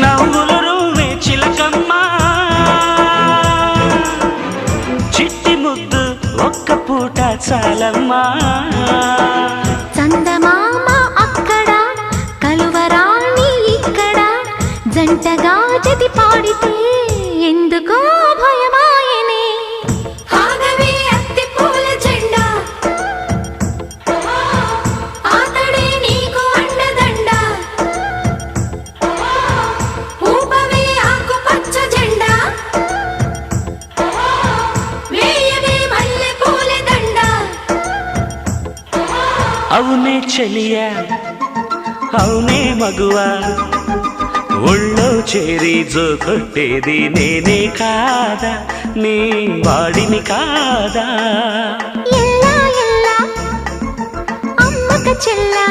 నవ్వులు రువ్వే చిలకమ్మ చిట్టి ముద్దు ఒక్క పూట చాలమ్మా చందమామ అక్కడ కలువరాణి ఇక్కడ జంటగా జతి పాడితే ఎందుకో భయమాయనే ఆగవే అత్తి పూల జెండా ఆతడే నీకు అండదండ ఊపవే ఆకు పచ్చ జెండా వేయవే మల్లె పూల దండ అవునే చెలియా అవునే మగువా ఒళ్ళో చేరి జో కొట్టేది నేనే కాదా నీ వాడిని కాదా ఎల్లా ఎల్లా అమ్మక చెల్లా